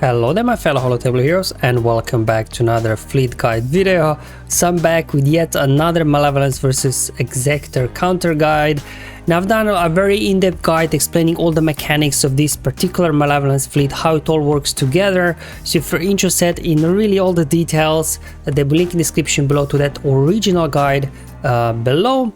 Hello there my fellow Holotable heroes and welcome back to another fleet guide video. So I'm back with yet another Malevolence versus Executor counter guide. Now I've done a very in-depth guide explaining all the mechanics of this particular Malevolence fleet, how it all works together. So if you're interested in really all the details, there will be a link in the description below to that original guide below.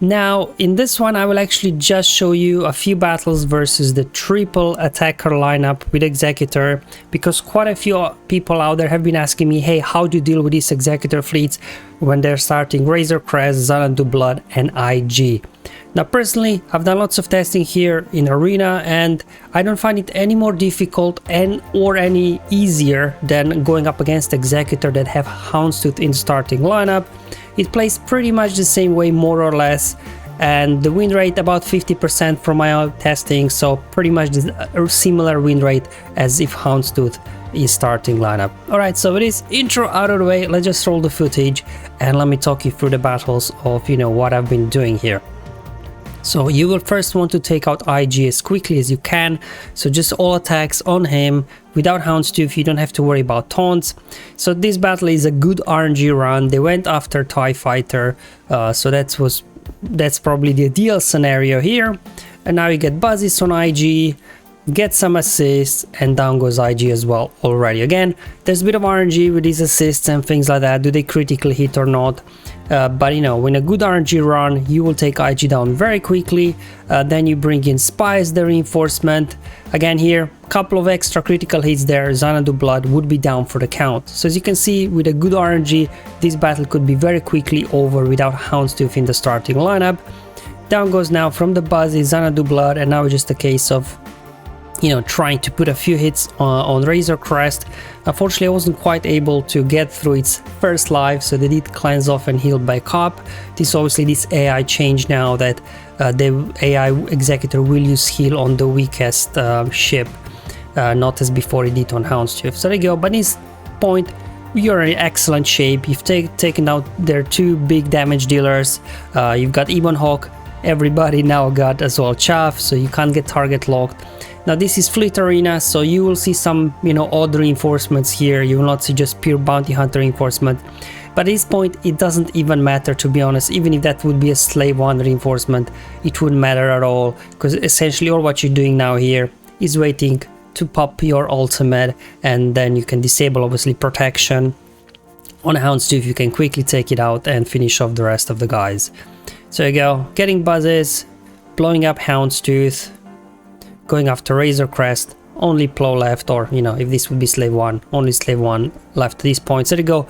Now in this one I will actually just show you a few battles versus the triple attacker lineup with Executor, because quite a few people out there have been asking me, hey, how do you deal with these Executor fleets when they're starting Razor Crest, Xanadu Blood and IG. Now personally I've done lots of testing here in Arena and I don't find it any more difficult or any easier than going up against Executor that have Houndstooth in starting lineup. It plays pretty much the same way more or less, and the win rate about 50% from my own testing, so pretty much a similar win rate as if Houndstooth is starting lineup. Alright, so with this intro out of the way, let's just roll the footage and let me talk you through the battles of what I've been doing here. So you will first want to take out IG as quickly as you can, so just all attacks on him without Houndstooth. You don't have to worry about taunts. So this battle is a good RNG run. They went after TIE Fighter, so that's probably the ideal scenario here. And now you get Buzzes on IG, get some assists, and down goes IG as well already. Again, there's a bit of RNG with these assists and things like that. Do they critically hit or not? But when a good RNG run, you will take IG down very quickly. Then you bring in Spy as the reinforcement. Again here, a couple of extra critical hits there. Xanadu Blood would be down for the count. So as you can see, with a good RNG, this battle could be very quickly over without Houndstooth in the starting lineup. Down goes now from the Buzzy, Xanadu Blood, and now it's just a case of trying to put a few hits on Razor Crest. Unfortunately, I wasn't quite able to get through its first life, so they did cleanse off and heal back up. This AI change now that the AI Executor will use heal on the weakest ship, not as before it did on Houndstooth. So there you go, but at this point, you're in excellent shape. You've taken out their two big damage dealers. You've got Ebon Hawk. Everybody now got as well Chaff, so you can't get target locked. Now this is Fleet Arena, so you will see some odd reinforcements here. You will not see just pure bounty hunter reinforcement, but at this point it doesn't even matter, to be honest. Even if that would be a slave 1 reinforcement, it wouldn't matter at all, because essentially all what you're doing now here is waiting to pop your ultimate, and then you can disable obviously protection on Houndstooth. You can quickly take it out and finish off the rest of the guys. So there you go, getting buzzes, blowing up Houndstooth, going after Razor Crest, only Plow left, or if this would be slave 1, only slave 1 left at this point. So there you go,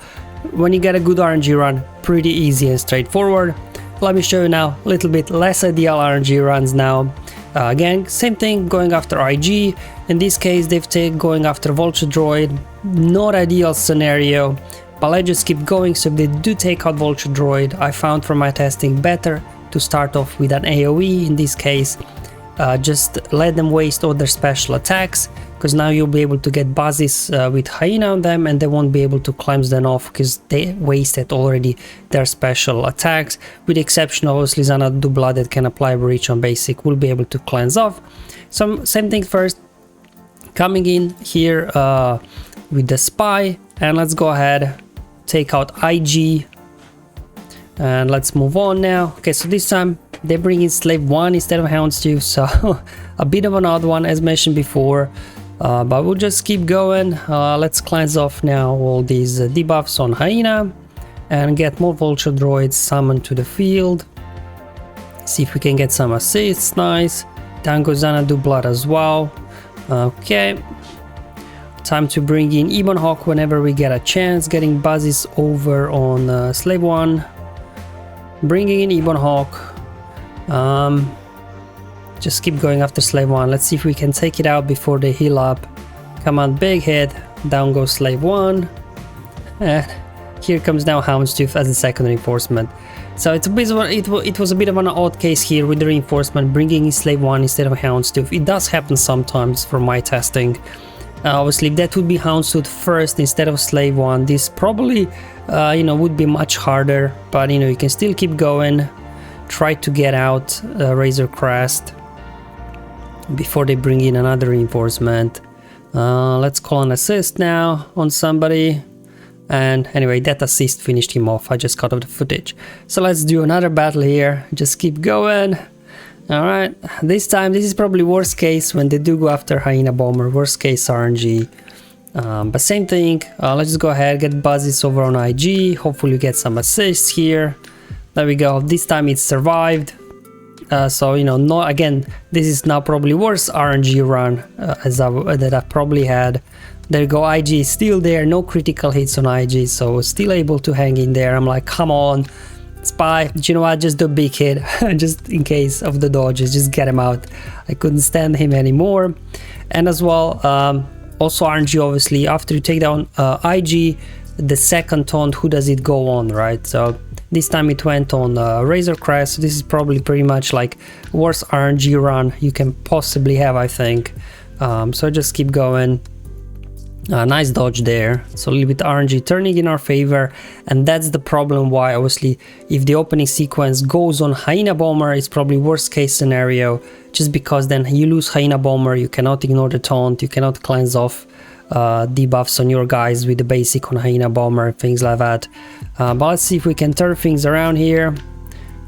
when you get a good RNG run, pretty easy and straightforward. Let me show you now a little bit less ideal RNG runs now. Again, same thing, going after IG. In this case they've going after Vulture Droid, not ideal scenario, but let's just keep going. So if they do take out Vulture Droid, I found from my testing better to start off with an AoE in this case. Just let them waste all their special attacks, because now you'll be able to get buzzes with Hyena on them, and they won't be able to cleanse them off because they wasted already their special attacks. With the exception of obviously Xanadu Blood that can apply Breach on basic, will be able to cleanse off. Same thing first, coming in here with the Spy, and let's go ahead, take out IG, and let's move on now. Okay, so this time they bring in slave 1 instead of Houndstooth, so a bit of an odd one as mentioned before, but we'll just keep going. Let's cleanse off now all these debuffs on Hyena and get more Vulture Droids summoned to the field. See if we can get some assists. Nice. Down goes Xanadu Blood as well. Okay, time to bring in Ebon Hawk whenever we get a chance, getting buzzes over on slave 1, bringing in Ebon Hawk. Just keep going after slave 1. Let's see if we can take it out before they heal up. Come on, big hit. Down goes slave 1, and here comes now Houndstooth as the second reinforcement. So it was a bit of an odd case here with the reinforcement bringing in slave 1 instead of Houndstooth. It does happen sometimes from my testing. Obviously if that would be Houndstooth first instead of slave 1, this probably would be much harder, but you can still keep going. Try to get out Razor Crest before they bring in another reinforcement. Let's call an assist now on somebody. And anyway, that assist finished him off. I just cut off the footage. So let's do another battle here. Just keep going. Alright, this time, this is probably worst case when they do go after Hyena Bomber. Worst case RNG. But same thing. Let's just go ahead, get buzzes over on IG. Hopefully you get some assists here. There we go. This time it survived. So, you know, no, again, this is now probably worst RNG run that I've probably had. There you go, IG is still there, no critical hits on IG, so still able to hang in there. I'm like, come on, Spy, but you know what, just do a big hit, just in case of the dodges, just get him out. I couldn't stand him anymore. And as well, also RNG, obviously, after you take down IG, the second taunt, who does it go on, right? So this time it went on Razor Crest, so this is probably pretty much like worst RNG run you can possibly have, I think. So just keep going. Nice dodge there, so a little bit RNG turning in our favor, and that's the problem why obviously if the opening sequence goes on Hyena Bomber, it's probably worst case scenario, just because then you lose Hyena Bomber, you cannot ignore the taunt, you cannot cleanse off debuffs on your guys with the basic on Hyena Bomber, things like that. But let's see if we can turn things around here.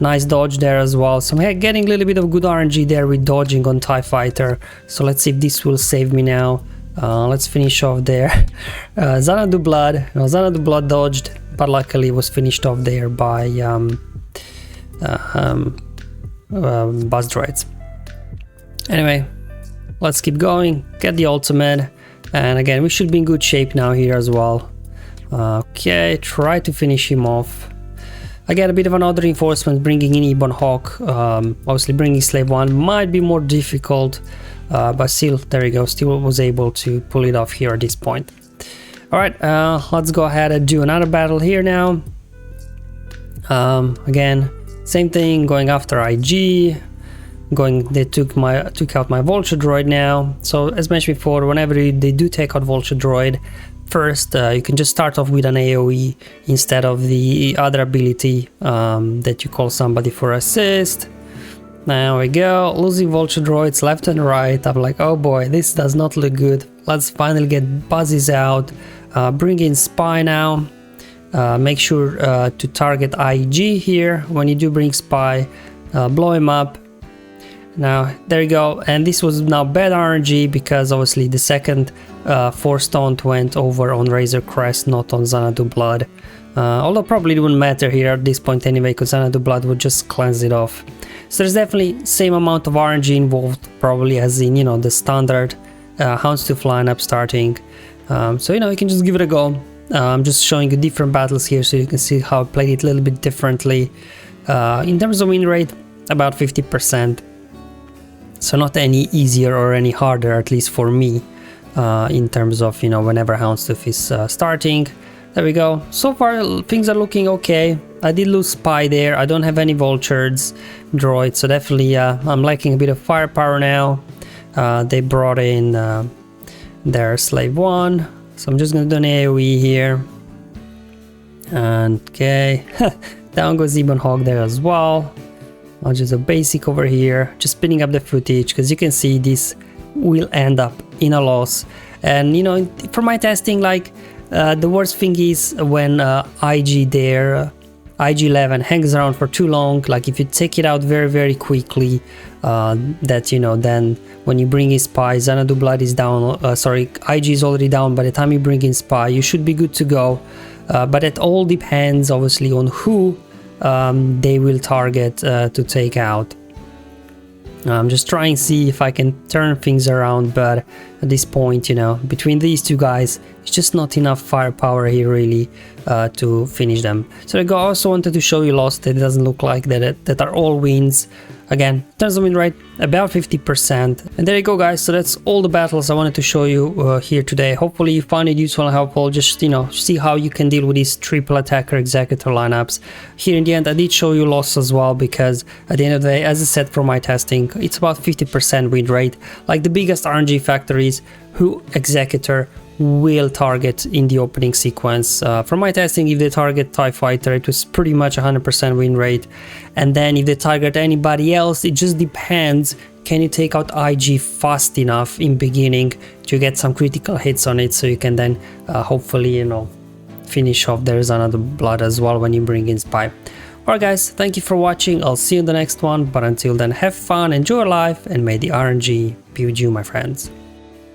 Nice dodge there as well, so I'm getting a little bit of good RNG there with dodging on TIE Fighter, so let's see if this will save me now. Let's finish off there. Xanadu Blood. No, Xanadu Blood dodged, but luckily was finished off there by Buzz Droids. Anyway, let's keep going. Get the ultimate, and again, we should be in good shape now here as well. Okay, try to finish him off. Again, a bit of another reinforcement, bringing in Ebon Hawk. Obviously, bringing Slave 1 might be more difficult. But still, there you go, still was able to pull it off here at this point. Alright, let's go ahead and do another battle here now. Again, same thing, going after IG. They took out my Vulture Droid now. So as mentioned before, whenever they do take out Vulture Droid, first you can just start off with an AoE instead of the other ability that you call somebody for assist. There we go, losing Vulture Droids left and right. I'm like, oh boy, this does not look good. Let's finally get Buzzies out. Bring in Spy now. Make sure to target IG here. When you do bring Spy, blow him up. Now, there you go. And this was now bad RNG because obviously the second Force Taunt went over on Razor Crest, not on Xanadu Blood. Although probably it wouldn't matter here at this point anyway, because Xanadu Blood would just cleanse it off. So there's definitely same amount of RNG involved, probably as in, you know, the standard Houndstooth lineup starting. So, you know, you can just give it a go. I'm just showing you different battles here so you can see how I played it a little bit differently. In terms of win rate, about 50%. So not any easier or any harder, at least for me, in terms of, you know, whenever Houndstooth is starting. There we go. So far things are looking okay. I did lose Spy there. I don't have any Vultures droids, so definitely I'm lacking a bit of firepower now. They brought in their Slave 1, so I'm just gonna do an AoE here. And okay, down goes Ebon Hawk there as well. I'll just a basic over here, just spinning up the footage, because you can see this will end up in a loss. And you know, for my testing, like the worst thing is when IG there, IG-11 hangs around for too long. Like if you take it out very quickly, that, you know, then when you bring in Spy, Xanadu Blood is down, sorry, IG is already down. By the time you bring in Spy, you should be good to go. But it all depends obviously on who they will target to take out. I'm just trying to see if I can turn things around, but at this point, you know, between these two guys, it's just not enough firepower here really to finish them. So I also wanted to show you lost. It doesn't look like that are all wins. Again, in terms of win rate, about 50%. And there you go, guys. So that's all the battles I wanted to show you here today. Hopefully you found it useful and helpful. Just, you know, see how you can deal with these triple attacker executor lineups. Here in the end, I did show you loss as well, because at the end of the day, as I said from my testing, it's about 50% win rate. Like the biggest RNG factor is who executor will target in the opening sequence. From my testing, if they target TIE Fighter, it was pretty much 100% win rate. And then if they target anybody else, it just depends. can you take out IG fast enough in beginning to get some critical hits on it, so you can then hopefully, you know, finish off There's Another Blood as well when you bring in Spy. Alright guys, thank you for watching, I'll see you in the next one, but until then have fun, enjoy life, and may the RNG be with you, my friends.